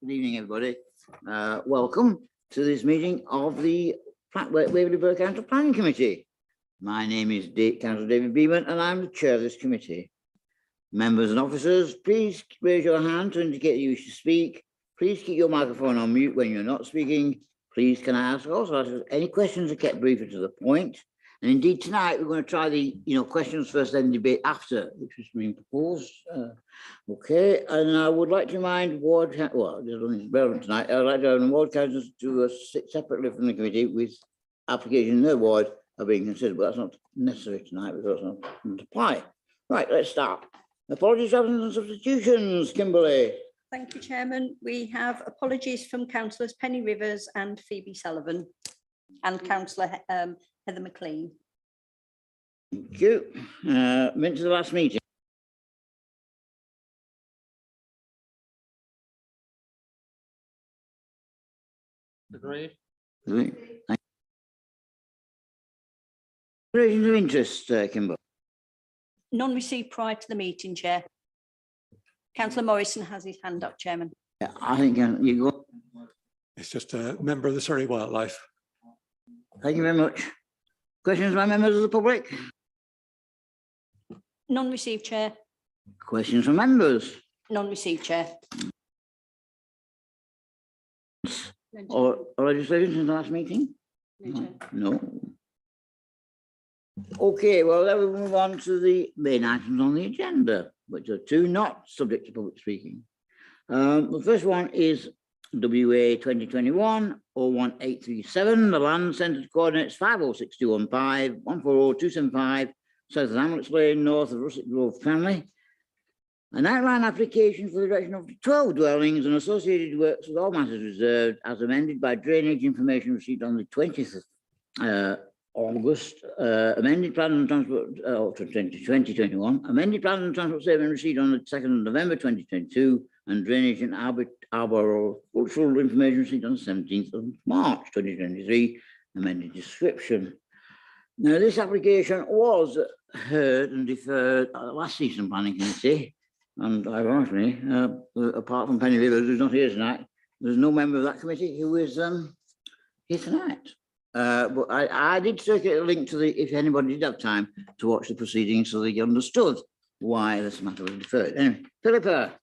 Good evening, everybody. Welcome to this meeting of the Waverley Borough Council Planning Committee. My name is Councillor David Beeman and I'm the chair of this committee. Members and officers, please raise your hand to indicate you wish to speak. Please keep your microphone on mute when you're not speaking. Please can I ask also any questions are kept briefer to the point. And indeed tonight we're going to try the questions first then debate after, which was being proposed. Okay, and I would like to remind ward, well, there's nothing relevant tonight. I'd like to have ward councillors to sit separately from the committee with application in their ward are being considered, but that's not necessary tonight because it's not apply. Right, let's start. Apologies, absence and substitutions. Kimberly. Thank you, Chairman. We have apologies from councillors Penny Rivers and Phoebe Sullivan and councillor Heather McLean. Thank you. Minutes of the last meeting. Agreed. Declarations of interest, Kimberly. None received prior to the meeting, Chair. Councillor Morrison has his hand up, Chairman. Yeah, I think you go. It's just a member of the Surrey Wildlife. Thank you very much. Questions by members of the public? None received, Chair. Questions from members? None received, Chair. Or legislation since the last meeting? No. Okay, well, then we move on to the main items on the agenda, which are two not subject to public speaking. The first one is WA 2021-01837, the land centre coordinates 506215, 140275, south of Hamlets Lane, north of Russet Grove Family. An outline application for the erection of 12 dwellings and associated works with all matters reserved as amended by drainage information received on the 20th of August, amended plan and transport 2021, amended plan and transport statement received on the 2nd of November 2022, and drainage and arboricultural information received on the 17th of March 2023, amended description. Now, this application was heard and deferred at the last season planning committee, and ironically, apart from Penny Rivers, who's not here tonight, there's no member of that committee who is here tonight. But I did circulate a link to if anybody did have time to watch the proceedings so they understood why this matter was deferred. Anyway, Philippa.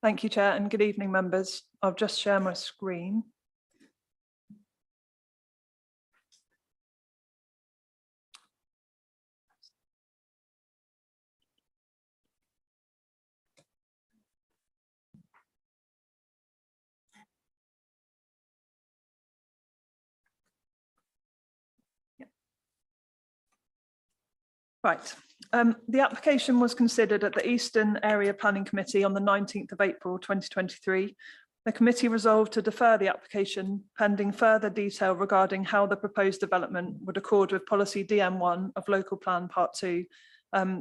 Thank you, Chair, and good evening, members. I'll just share my screen. Right. The application was considered at the Eastern Area Planning Committee on the 19th of April 2023. The committee resolved to defer the application pending further detail regarding how the proposed development would accord with policy DM1 of Local Plan Part 2,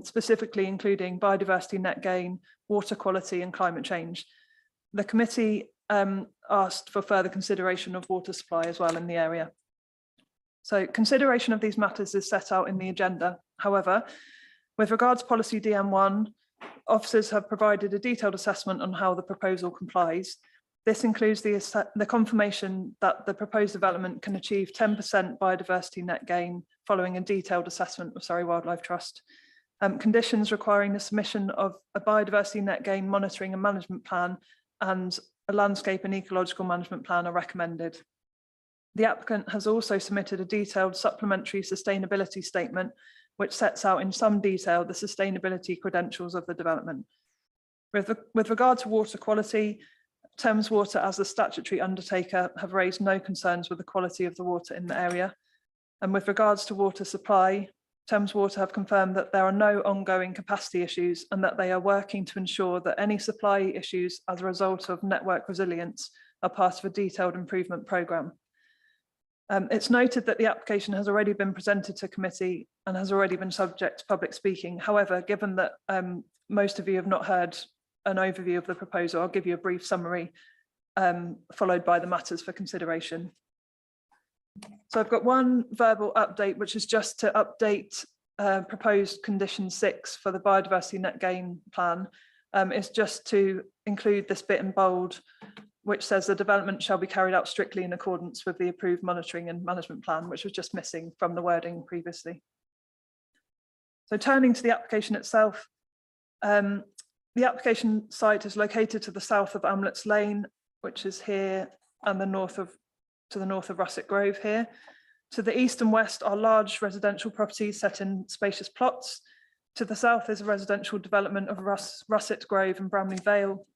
specifically including biodiversity net gain, water quality and climate change. The committee asked for further consideration of water supply as well in the area. So consideration of these matters is set out in the agenda. However, with regards to policy DM1, officers have provided a detailed assessment on how the proposal complies. This includes the confirmation that the proposed development can achieve 10% biodiversity net gain following a detailed assessment of Surrey Wildlife Trust. Conditions requiring the submission of a biodiversity net gain monitoring and management plan and a landscape and ecological management plan are recommended. The applicant has also submitted a detailed supplementary sustainability statement which sets out in some detail the sustainability credentials of the development. With regard to water quality, Thames Water as the statutory undertaker have raised no concerns with the quality of the water in the area. And with regards to water supply, Thames Water have confirmed that there are no ongoing capacity issues and that they are working to ensure that any supply issues as a result of network resilience are part of a detailed improvement programme. It's noted that the application has already been presented to committee and has already been subject to public speaking. However, given that most of you have not heard an overview of the proposal, I'll give you a brief summary followed by the matters for consideration. So I've got one verbal update, which is just to update proposed condition 6 for the biodiversity net gain plan. is just to include this bit in bold, which says the development shall be carried out strictly in accordance with the approved monitoring and management plan, which was just missing from the wording previously. So turning to the application itself, the application site is located to the south of Amlets Lane, which is here, and to the north of Russet Grove here. To the east and west are large residential properties set in spacious plots. To the south is a residential development of Russet Grove and Bramley Vale.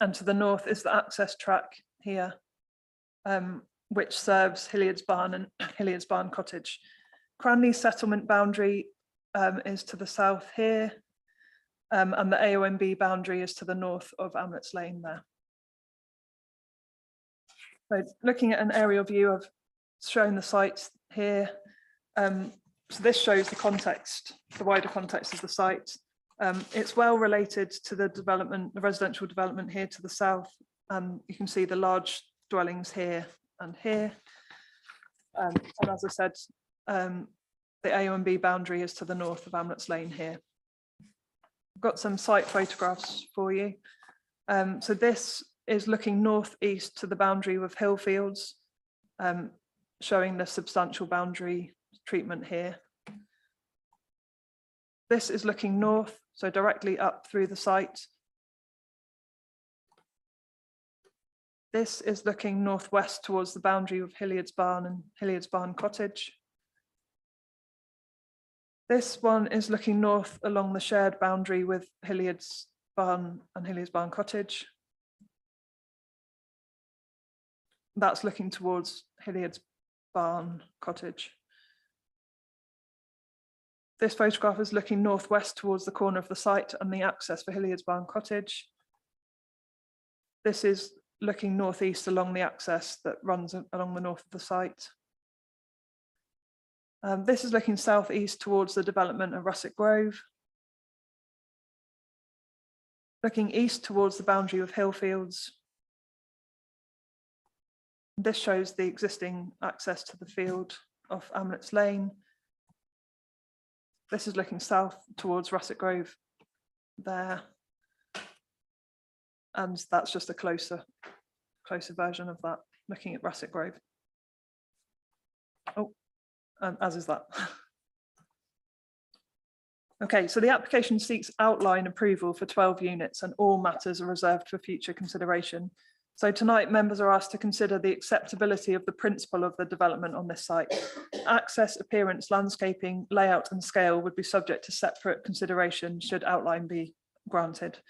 And to the north is the access track here, which serves Hilliard's Barn and Hilliard's Barn Cottage. Cranley's settlement boundary is to the south here, and the AONB boundary is to the north of Amlets Lane there. So looking at an aerial view of showing the site here, so this shows the context, the wider context of the site. It's well related to the development, the residential development here to the south. You can see the large dwellings here and here. And as I said, the AONB boundary is to the north of Amlets Lane here. I've got some site photographs for you. So this is looking northeast to the boundary with Hillfields, showing the substantial boundary treatment here. This is looking north, so directly up through the site. This is looking northwest towards the boundary of Hilliard's Barn and Hilliard's Barn Cottage. This one is looking north along the shared boundary with Hilliard's Barn and Hilliard's Barn Cottage. That's looking towards Hilliard's Barn Cottage. This photograph is looking northwest towards the corner of the site and the access for Hilliard's Barn Cottage. This is looking northeast along the access that runs along the north of the site. This is looking southeast towards the development of Russet Grove. Looking east towards the boundary of Hillfields. This shows the existing access to the field of Amlets Lane. This is looking south towards Russet Grove there. And that's just a closer version of that, looking at Russet Grove. Oh, as is that. Okay, so the application seeks outline approval for 12 units and all matters are reserved for future consideration. So tonight, members are asked to consider the acceptability of the principle of the development on this site. Access, appearance, landscaping, layout and scale would be subject to separate consideration should outline be granted.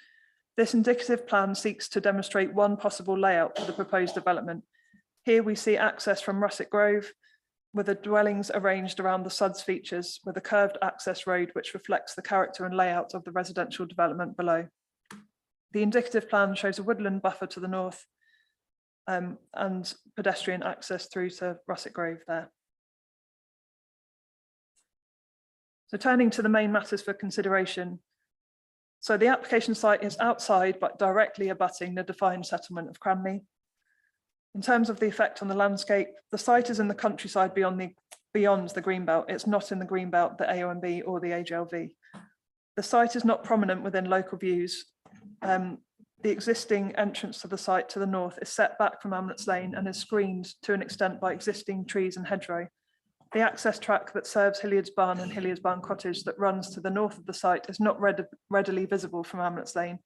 This indicative plan seeks to demonstrate one possible layout for the proposed development. Here we see access from Russet Grove with the dwellings arranged around the SUDS features with a curved access road which reflects the character and layout of the residential development below. The indicative plan shows a woodland buffer to the north and pedestrian access through to Russet Grove there. So turning to the main matters for consideration. So the application site is outside but directly abutting the defined settlement of Cranley. In terms of the effect on the landscape, the site is in the countryside beyond the greenbelt. It's not in the greenbelt, the AONB or the HLV. The site is not prominent within local views. The existing entrance to the site to the north is set back from Amlets Lane and is screened to an extent by existing trees and hedgerow. The access track that serves Hilliard's Barn and Hilliard's Barn Cottage that runs to the north of the site is not readily visible from Amlets Lane.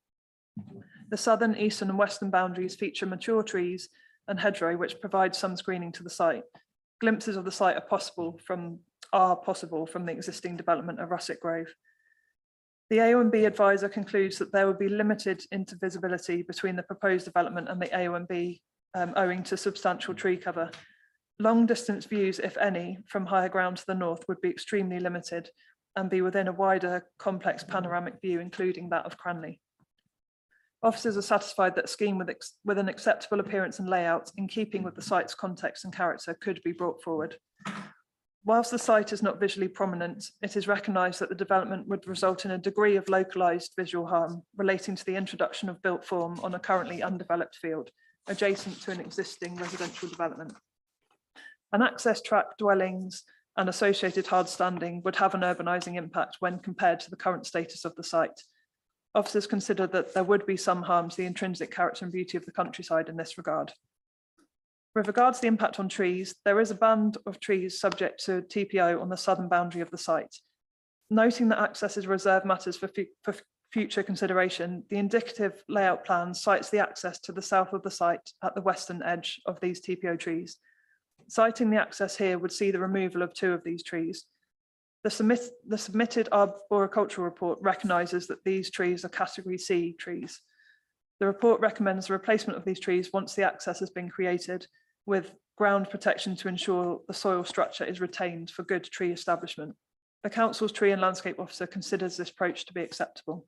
The southern, eastern and western boundaries feature mature trees and hedgerow which provide some screening to the site. Glimpses of the site are possible from the existing development of Russet Grove. The AONB advisor concludes that there will be limited intervisibility between the proposed development and the AONB owing to substantial tree cover. Long distance views, if any, from higher ground to the north would be extremely limited and be within a wider complex panoramic view, including that of Cranley. Officers are satisfied that a scheme with an acceptable appearance and layout in keeping with the site's context and character could be brought forward. Whilst the site is not visually prominent, it is recognised that the development would result in a degree of localised visual harm relating to the introduction of built form on a currently undeveloped field adjacent to an existing residential development. An access track, dwellings and associated hard standing would have an urbanising impact when compared to the current status of the site. Officers consider that there would be some harm to the intrinsic character and beauty of the countryside in this regard. With regards to the impact on trees, there is a band of trees subject to TPO on the southern boundary of the site. Noting that access is reserved matters for future consideration, the indicative layout plan cites the access to the south of the site at the western edge of these TPO trees. Citing the access here would see the removal of 2 of these trees. The submitted arboricultural report recognises that these trees are category C trees. The report recommends the replacement of these trees once the access has been created, with ground protection to ensure the soil structure is retained for good tree establishment. The council's tree and landscape officer considers this approach to be acceptable.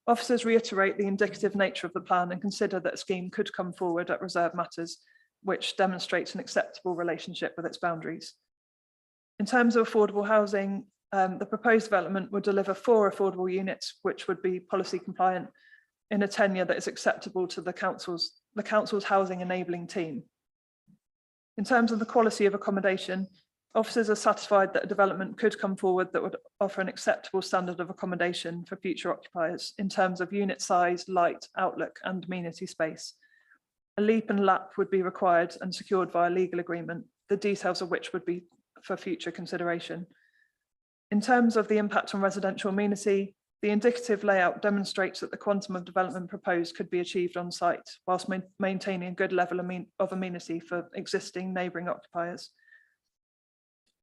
Officers reiterate the indicative nature of the plan and consider that a scheme could come forward at reserve matters, which demonstrates an acceptable relationship with its boundaries. In terms of affordable housing, the proposed development would deliver 4 affordable units, which would be policy compliant in a tenure that is acceptable to the council's housing enabling team. In terms of the quality of accommodation, officers are satisfied that a development could come forward that would offer an acceptable standard of accommodation for future occupiers in terms of unit size, light, outlook, and amenity space. A leap and lap would be required and secured via legal agreement, the details of which would be for future consideration. In terms of the impact on residential amenity, the indicative layout demonstrates that the quantum of development proposed could be achieved on site whilst maintaining a good level of amenity for existing neighbouring occupiers.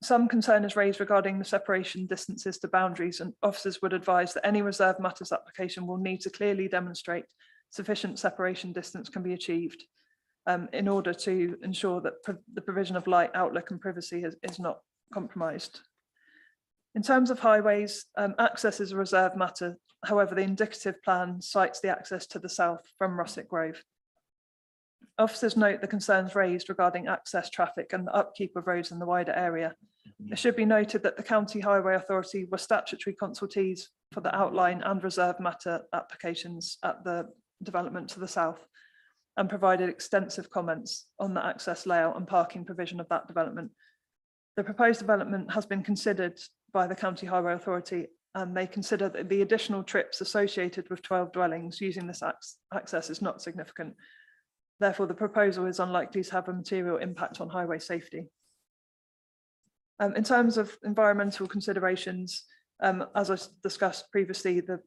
Some concern is raised regarding the separation distances to boundaries, and officers would advise that any reserve matters application will need to clearly demonstrate sufficient separation distance can be achieved in order to ensure that the provision of light, outlook and privacy is not compromised. In terms of highways, access is a reserve matter. However, the indicative plan cites the access to the south from Russet Grove. Officers note the concerns raised regarding access, traffic and the upkeep of roads in the wider area. It should be noted that the County Highway Authority were statutory consultees for the outline and reserve matter applications at the development to the south and provided extensive comments on the access layout and parking provision of that development. The proposed development has been considered by the County Highway Authority, and they consider that the additional trips associated with 12 dwellings using this access is not significant. Therefore, the proposal is unlikely to have a material impact on highway safety. In terms of environmental considerations, as I discussed previously, the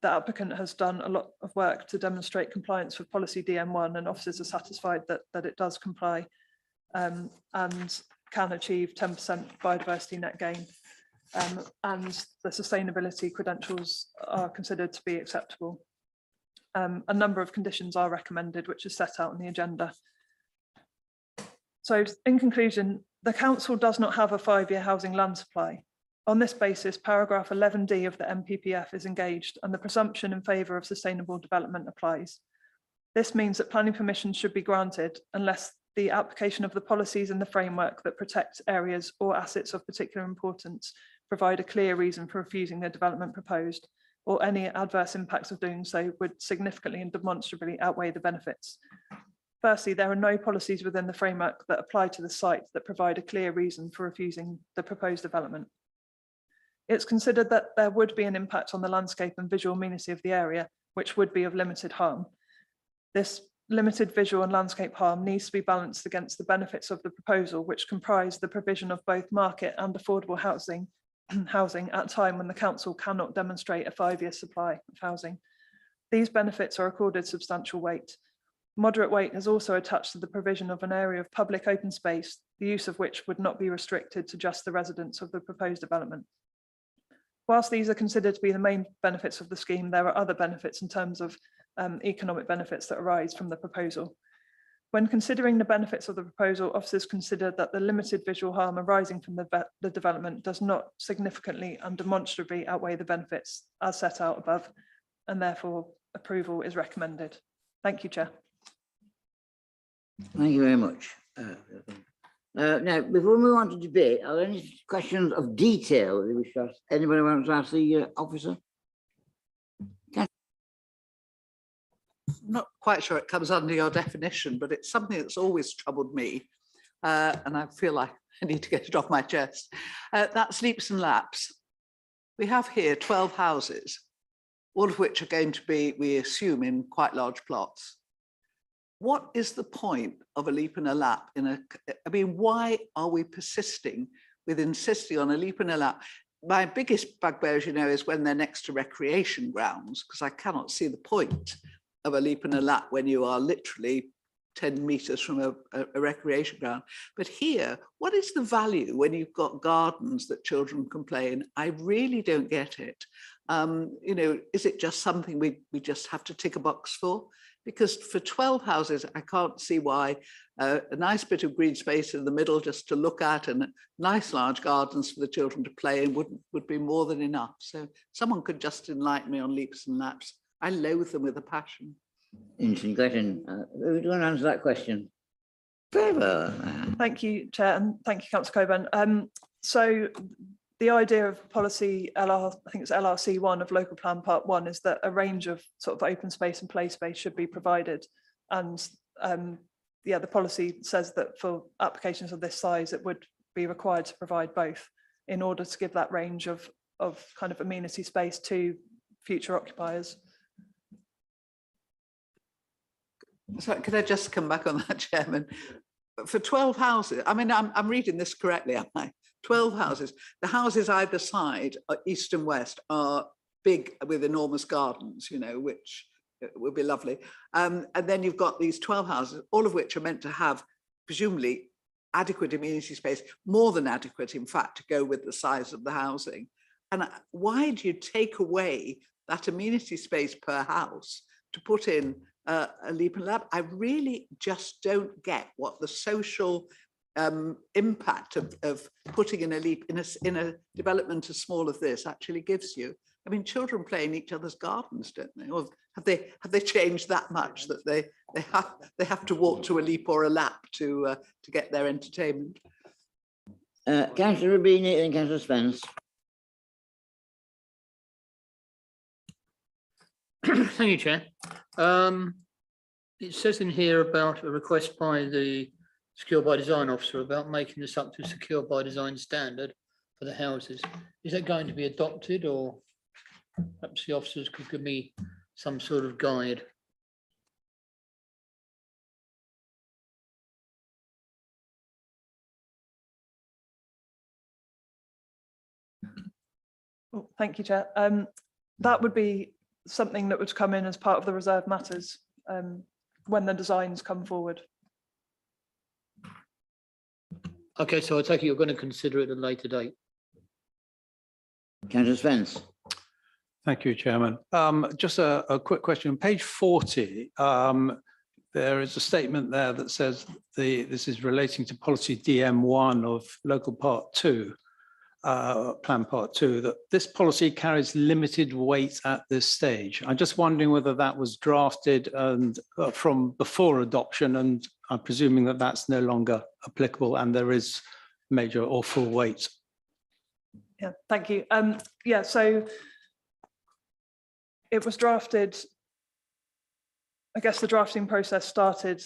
applicant has done a lot of work to demonstrate compliance with policy DM1, and officers are satisfied that it does comply and can achieve 10% biodiversity net gain, and the sustainability credentials are considered to be acceptable. A number of conditions are recommended, which is set out in the agenda. So in conclusion, the council does not have a 5-year housing land supply. On this basis, paragraph 11D of the MPPF is engaged and the presumption in favour of sustainable development applies. This means that planning permission should be granted unless the application of the policies in the framework that protect areas or assets of particular importance provide a clear reason for refusing the development proposed, or any adverse impacts of doing so would significantly and demonstrably outweigh the benefits. Firstly, there are no policies within the framework that apply to the site that provide a clear reason for refusing the proposed development. It's considered that there would be an impact on the landscape and visual amenity of the area, which would be of limited harm. This limited visual and landscape harm needs to be balanced against the benefits of the proposal, which comprise the provision of both market and affordable housing at a time when the council cannot demonstrate a 5-year supply of housing. These benefits are accorded substantial weight. Moderate weight is also attached to the provision of an area of public open space, the use of which would not be restricted to just the residents of the proposed development. Whilst these are considered to be the main benefits of the scheme, there are other benefits in terms of economic benefits that arise from the proposal. When considering the benefits of the proposal, officers consider that the limited visual harm arising from the development does not significantly and demonstrably outweigh the benefits as set out above, and therefore approval is recommended. Thank you, Chair. Thank you very much. Now, before we move on to debate, are there any questions of detail that you wish to ask? Anybody wants to ask the officer? I'm not quite sure it comes under your definition, but it's something that's always troubled me, and I feel like I need to get it off my chest. That's leaps and laps. We have here 12 houses. all of which are going to be, we assume, in quite large plots. What is the point of a leap and a lap I mean, why are we persisting with insisting on a leap and a lap? My biggest bugbear, as you know, is when they're next to recreation grounds, because I cannot see the point of a leap and a lap when you are literally 10 meters from a recreation ground. But here, what is the value when you've got gardens that children can play in? I really don't get it. You know, is it just something we just have to tick a box for? Because for 12 houses, I can't see why a nice bit of green space in the middle just to look at and nice large gardens for the children to play in would be more than enough. So someone could just enlighten me on leaps and laps. I loathe them with a passion. Interesting question. Who's going to answer that question? Trevor. Thank you, Chair, and thank you, Councillor Coburn. So the idea of policy LR, I think it's LRC1 of local plan part 1, is that a range of sort of open space and play space should be provided. And yeah, the policy says that for applications of this size, it would be required to provide both in order to give that range of kind of amenity space to future occupiers. So could I just come back on that, Chairman? For 12 houses, I mean, I'm reading this correctly, am I? 12 houses. The houses either side, east and west, are big with enormous gardens, you know, which would be lovely. And then you've got these 12 houses, all of which are meant to have, presumably, adequate amenity space, more than adequate, in fact, to go with the size of the housing. And why do you take away that amenity space per house to put in a leap and lap? I really just don't get what the social impact of putting in a leap in a development as small as this actually gives you. I mean, children play in each other's gardens, don't they? Or have they changed that much that they have to walk to a leap or a lap to get their entertainment? Councillor Rubini and Councillor Spence. Thank you, Chair. It says in here about a request by the Secure by Design officer about making this up to Secure by Design standard for the houses. Is that going to be adopted, or perhaps the officers could give me some sort of guide? Oh, thank you, Chair. That would be something that would come in as part of the reserved matters when the designs come forward. Okay, so I take it you're going to consider it at a later date. Councillor Spence. Thank you, Chairman. Just a quick question. Page 40, there is a statement there that says this is relating to policy DM1 of local part 2, plan part 2, that this policy carries limited weight at this stage. I'm just wondering whether that was drafted and from before adoption, and I'm presuming that that's no longer applicable and there is major or full weight. Yeah, thank you. Yeah, so it was drafted, I guess the drafting process started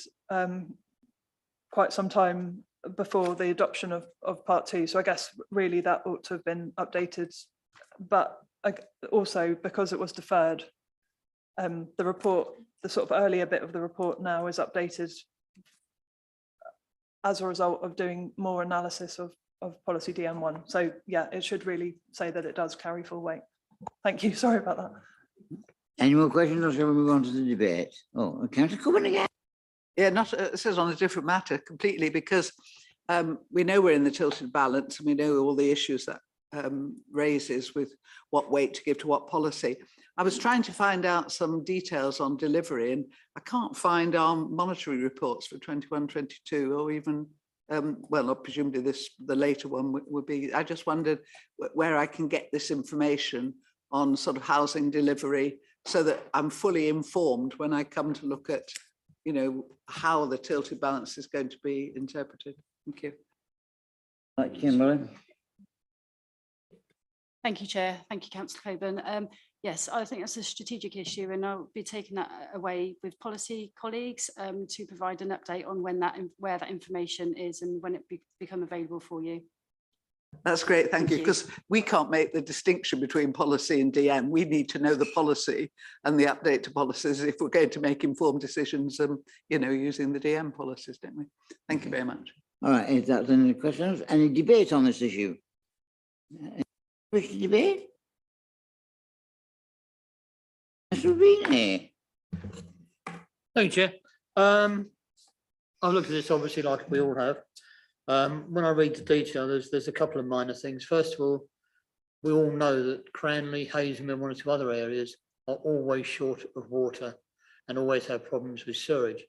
quite some time before the adoption of part 2. So I guess really that ought to have been updated, but also because it was deferred, the report, the sort of earlier bit of the report now is updated as a result of doing more analysis of policy DM1. So yeah, it should really say that it does carry full weight. Thank you, sorry about that. Any more questions, or shall we move on to the debate? Oh, Councillor Coburn again. Yeah, this is on a different matter completely, because we know we're in the tilted balance and we know all the issues that raises with what weight to give to what policy. I was trying to find out some details on delivery and I can't find our monetary reports for 21-22, or even, well, presumably the later one would be. I just wondered where I can get this information on sort of housing delivery so that I'm fully informed when I come to look at, you know, how the tilted balance is going to be interpreted. Thank you. Kimberly. Thank you, Chair. Thank you, Councillor Coburn. Yes, I think that's a strategic issue, and I'll be taking that away with policy colleagues to provide an update on where that information is and when it become available for you. That's great, thank you, you. because we can't make the distinction between policy and DM. We need to know the policy and the update to policies if we're going to make informed decisions, you know, using the DM policies, don't we? Thank you very much. All right, if that's any questions, any debate on this issue? Wish to debate? Mr. Rini? Thank you, Chair. I've looked at this obviously like we all have. When I read the detail, there's a couple of minor things. First of all, we all know that Cranley, Hazelmere, and one or two other areas are always short of water and always have problems with sewage.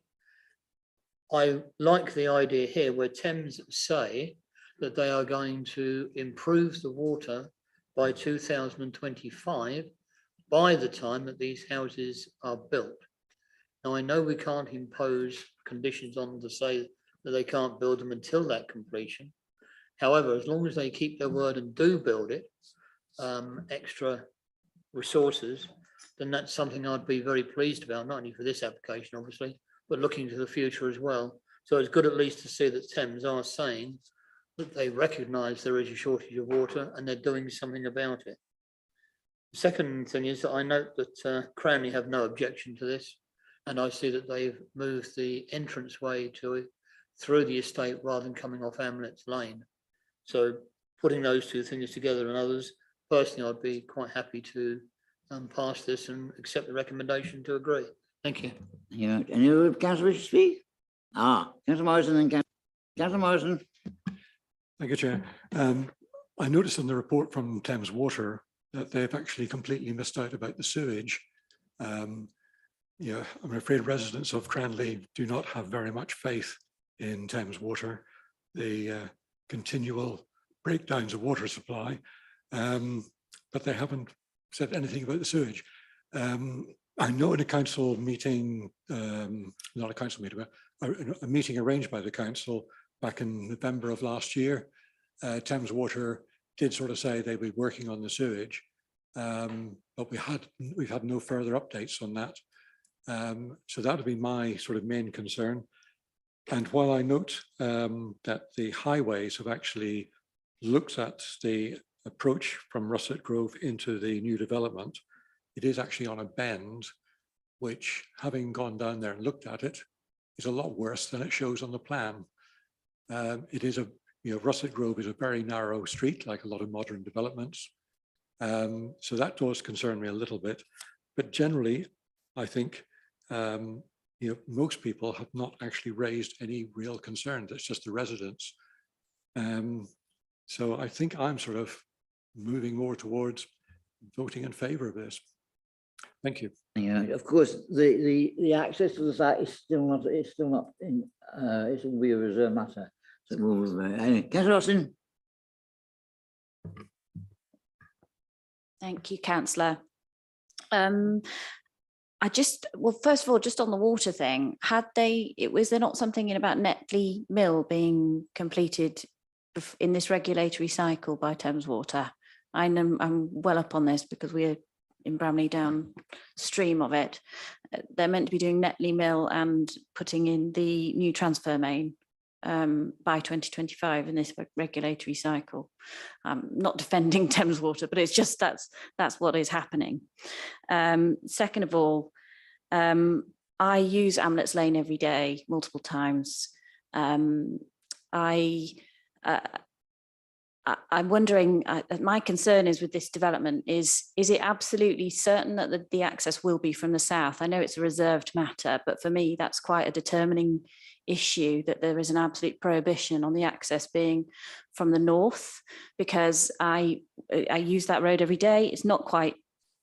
I like the idea here where Thames say that they are going to improve the water by 2025 by the time that these houses are built. Now, I know we can't impose conditions on them to say that they can't build them until that completion. However, as long as they keep their word and do build it, extra resources, then that's something I'd be very pleased about, not only for this application, obviously, but looking to the future as well. So it's good at least to see that Thames are saying that they recognise there is a shortage of water and they're doing something about it. The second thing is that I note that Cranley have no objection to this, and I see that they've moved the entranceway to it through the estate rather than coming off Hamlet's Lane. So putting those two things together and others, personally, I'd be quite happy to pass this and accept the recommendation to agree. Thank you. Yeah, any other councillor wish to speak? Councillor Morrison, then Councillor Morrison. Thank you, Chair. I noticed in the report from Thames Water that they've actually completely missed out about the sewage. Yeah, I'm afraid residents of Cranley do not have very much faith in Thames Water. The continual breakdowns of water supply, but they haven't said anything about the sewage. I know in a council meeting, not a council meeting, but a meeting arranged by the council back in November of last year, Thames Water did sort of say they'd be working on the sewage, but we've had no further updates on that. So that would be my sort of main concern. And while I note that the highways have actually looked at the approach from Russet Grove into the new development, it is actually on a bend, which, having gone down there and looked at it, is a lot worse than it shows on the plan. It is Russet Grove is a very narrow street, like a lot of modern developments. So that does concern me a little bit. But generally, I think most people have not actually raised any real concerns. It's just the residents. So I think I'm sort of moving more towards voting in favour of this. Thank you. Yeah, of course, the access to the site is still not in, it will be a reserve matter. So we'll, anyway, Councillor Austin. Thank you, Councillor. Well, first of all, just on the water thing, was there not something in about Netley Mill being completed in this regulatory cycle by Thames Water? I'm well up on this because we're in Bramley downstream of it. They're meant to be doing Netley Mill and putting in the new transfer main by 2025 in this regulatory cycle. Not defending Thames Water, but it's just that's what is happening. Second of all, I use Hamlet's Lane every day, multiple times. I'm wondering, my concern is with this development is it absolutely certain that the access will be from the south? I know it's a reserved matter, but for me, that's quite a determining issue, that there is an absolute prohibition on the access being from the north, because I use that road every day. It's not quite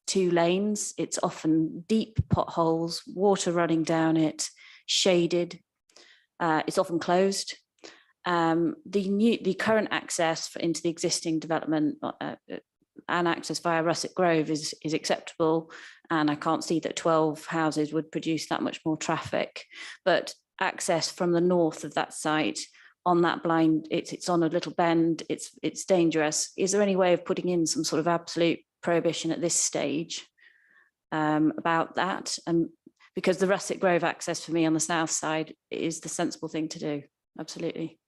2 lanes. It's often deep potholes, water running down it, shaded. It's often closed. The current access into the existing development and access via Russet Grove is acceptable, and I can't see that 12 houses would produce that much more traffic. But access from the north of that site on that blind, it's on a little bend, it's dangerous. Is there any way of putting in some sort of absolute prohibition at this stage about that? And because the Russet Grove access for me on the south side is the sensible thing to do. Absolutely.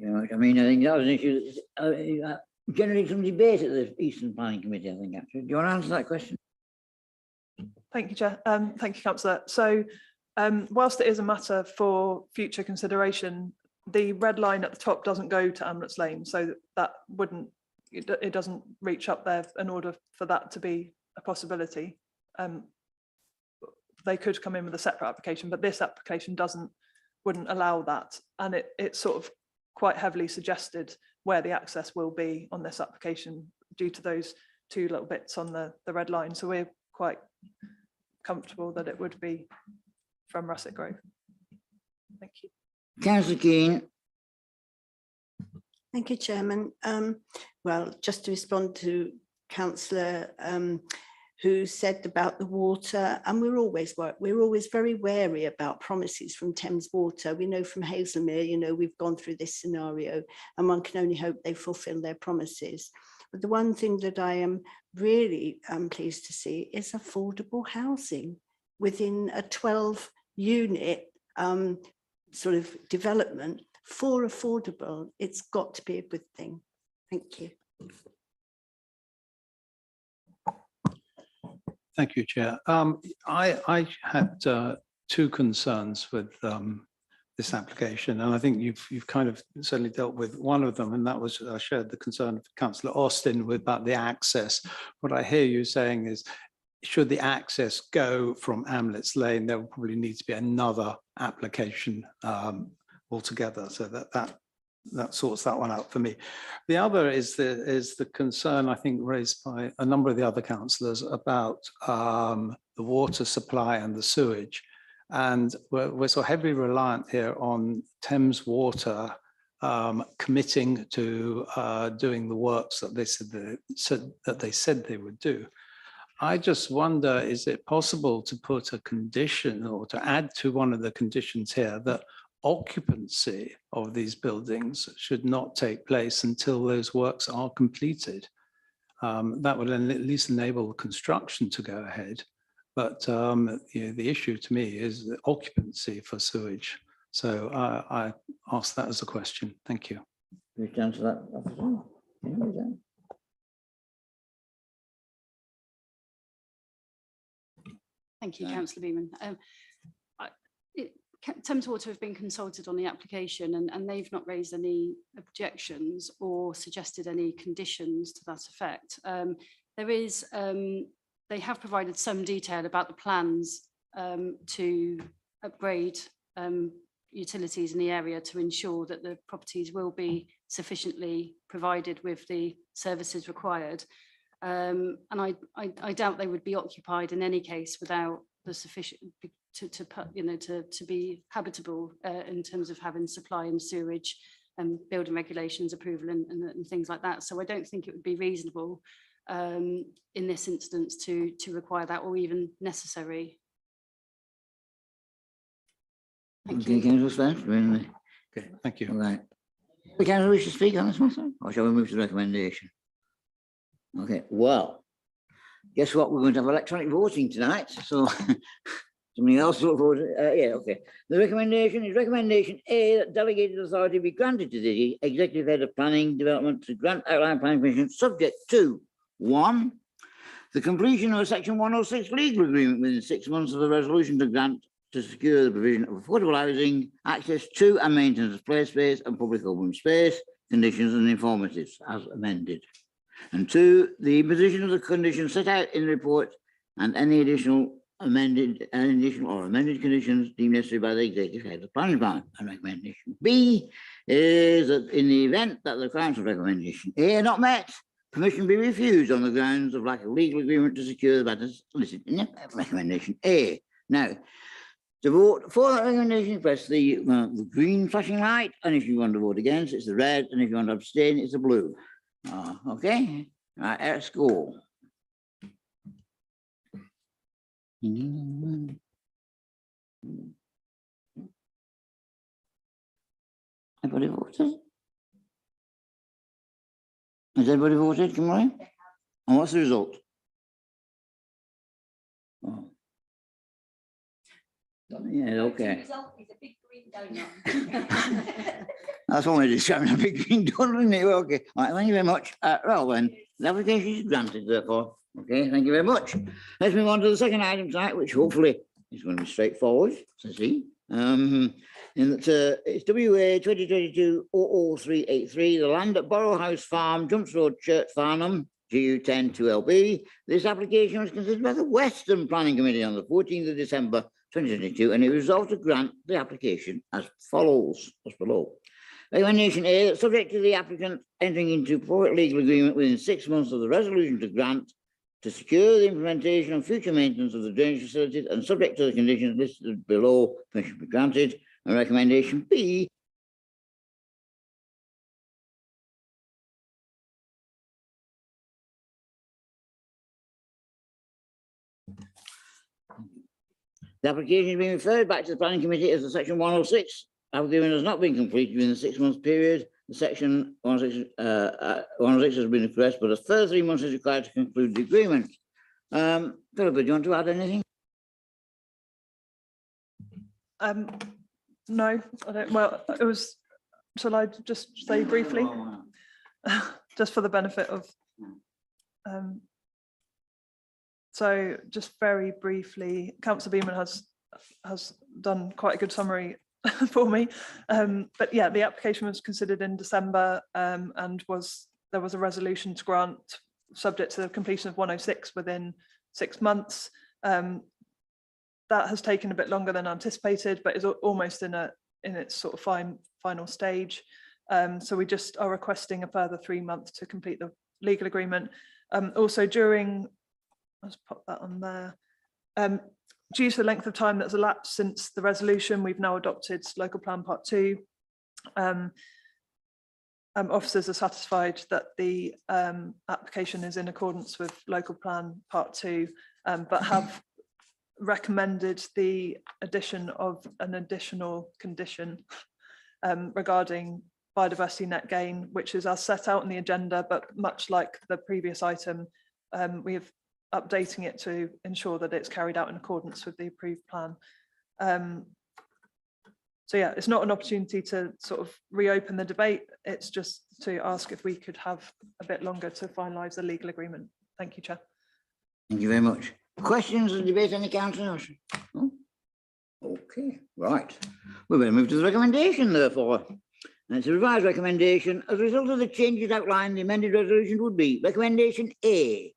you know, I mean, I think that was an issue that generated some debate at the Eastern Planning Committee, I think, actually. Do you want to answer that question? Thank you, Chair. Thank you, Councillor. So whilst it is a matter for future consideration, the red line at the top doesn't go to Amlets Lane, so that wouldn't, it doesn't reach up there in order for that to be a possibility. They could come in with a separate application, but this application wouldn't allow that. And it's sort of quite heavily suggested where the access will be on this application due to those two little bits on the red line. So we're quite comfortable that it would be from Russet Grove. Thank you. Councillor Keane. Thank you, Chairman. Well, just to respond to Councillor who said about the water, and we're always very wary about promises from Thames Water. We know from Hazelmere, you know, we've gone through this scenario, and one can only hope they fulfil their promises. But the one thing that I am really pleased to see is affordable housing within a 12-unit sort of development for affordable. It's got to be a good thing. Thank you. Thank you, Chair. I had two concerns with this application, and I think you've kind of certainly dealt with one of them, and that was I shared the concern of Councillor Austin about the access. What I hear you saying is, should the access go from Amlets Lane, there will probably need to be another application altogether. So that sorts that one out for me. The other is the concern, I think, raised by a number of the other councillors about the water supply and the sewage. And we're so heavily reliant here on Thames Water committing to doing the works that they said they would do. I just wonder, is it possible to put a condition or to add to one of the conditions here that occupancy of these buildings should not take place until those works are completed? That would at least enable the construction to go ahead. But you know, the issue to me is the occupancy for sewage. So I ask that as a question. Thank you. You can answer that, officer. Thank you, Councillor Beeman. Thames Water have been consulted on the application, and they've not raised any objections or suggested any conditions to that effect. They have provided some detail about the plans to upgrade utilities in the area to ensure that the properties will be sufficiently provided with the services required. And I doubt they would be occupied in any case without the sufficient to be habitable in terms of having supply and sewage and building regulations approval and things like that. So I don't think it would be reasonable in this instance to require that, or even necessary. Thank you. Okay, thank you. All right. The council wish to speak on this matter, or shall we move to the recommendation? Okay, well, guess what? We're going to have electronic voting tonight. So somebody else will vote. Yeah, okay. The recommendation is recommendation A, that delegated authority be granted to the Executive Head of Planning Development to grant outline planning permission, subject to 1, the completion of a Section 106 legal agreement within 6 months of the resolution to grant to secure the provision of affordable housing, access to and maintenance of play space and public open space, conditions and informatives as amended. And 2, the imposition of the conditions set out in the report and any additional amended conditions deemed necessary by the Executive Head of Planning Department. And recommendation B is that in the event that the council recommendation A are not met, permission be refused on the grounds of lack of legal agreement to secure the matters listed in recommendation A. Now, to vote for that recommendation, press the green flashing light, and if you want to vote against, it's the red, and if you want to abstain, it's the blue. Okay, all right, let's go. Everybody voted? Has everybody voted, Kimberly? And what's the result? Oh. Yeah, okay. That's only describing a big green donut, isn't it? Okay, all right, thank you very much. Well then, the application is granted therefore. Okay, thank you very much. Let's move on to the second item tonight, which hopefully is going to be straightforward, to see. In that it's WA 2022-00383, the land at Borough House Farm, Jumps Road, Church Farnham, GU10 2LB. This application was considered by the Western Planning Committee on the 14th of December 2022, and it resolved to grant the application as follows, as below. Recommendation A, that subject to the applicant entering into private legal agreement within 6 months of the resolution to grant, to secure the implementation and future maintenance of the drainage facilities and subject to the conditions listed below, permission be granted. And recommendation B, the application is being referred back to the planning committee as the section 106. Agreement has not been completed within the 6 months period. The section 106 has been addressed, but a further 3 months is required to conclude the agreement. Philippa, do you want to add anything? No, I don't. Well, it was, shall I just say briefly, just for the benefit of, so just very briefly, Councillor Beaman has done quite a good summary for me. But yeah, the application was considered in December and there was a resolution to grant subject to the completion of 106 within 6 months. That has taken a bit longer than anticipated, but is almost in its sort of final stage. So we just are requesting a further 3 months to complete the legal agreement. Also during, let's pop that on there. Due to the length of time that's elapsed since the resolution, we've now adopted local plan part 2. Officers are satisfied that the application is in accordance with local plan part 2, but have recommended the addition of an additional condition regarding biodiversity net gain, which is as set out in the agenda, but much like the previous item, we have updating it to ensure that it's carried out in accordance with the approved plan. So yeah, it's not an opportunity to sort of reopen the debate. It's just to ask if we could have a bit longer to finalise the legal agreement. Thank you, Chair. Thank you very much. Questions and debate, any councillors? No? Okay, right. We're going to move to the recommendation, therefore. And it's a revised recommendation. As a result of the changes outlined, the amended resolution would be recommendation A,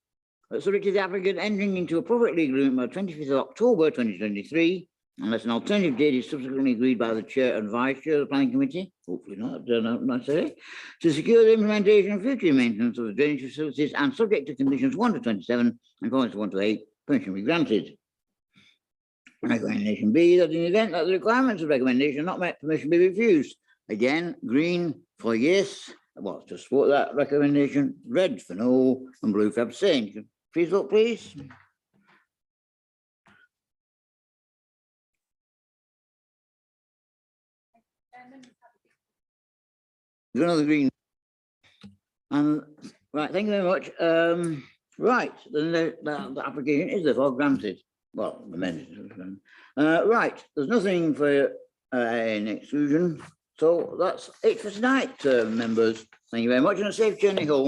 that subject to the applicant entering into a private legal agreement by 25th of October 2023, unless an alternative date is subsequently agreed by the chair and vice chair of the planning committee, hopefully not necessary, to secure the implementation and future maintenance of the drainage facilities and subject to conditions 1 to 27 and comments 1 to 8, permission be granted. Recommendation B, that in the event that the requirements of recommendation are not met, permission be refused. Again, green for yes, well, to support that recommendation, red for no, and blue for abstain. Please vote, please. Another green. And right, thank you very much. Right, then the application is therefore granted. Well, amended. Right, there's nothing for an exclusion. So that's it for tonight, members. Thank you very much and a safe journey home.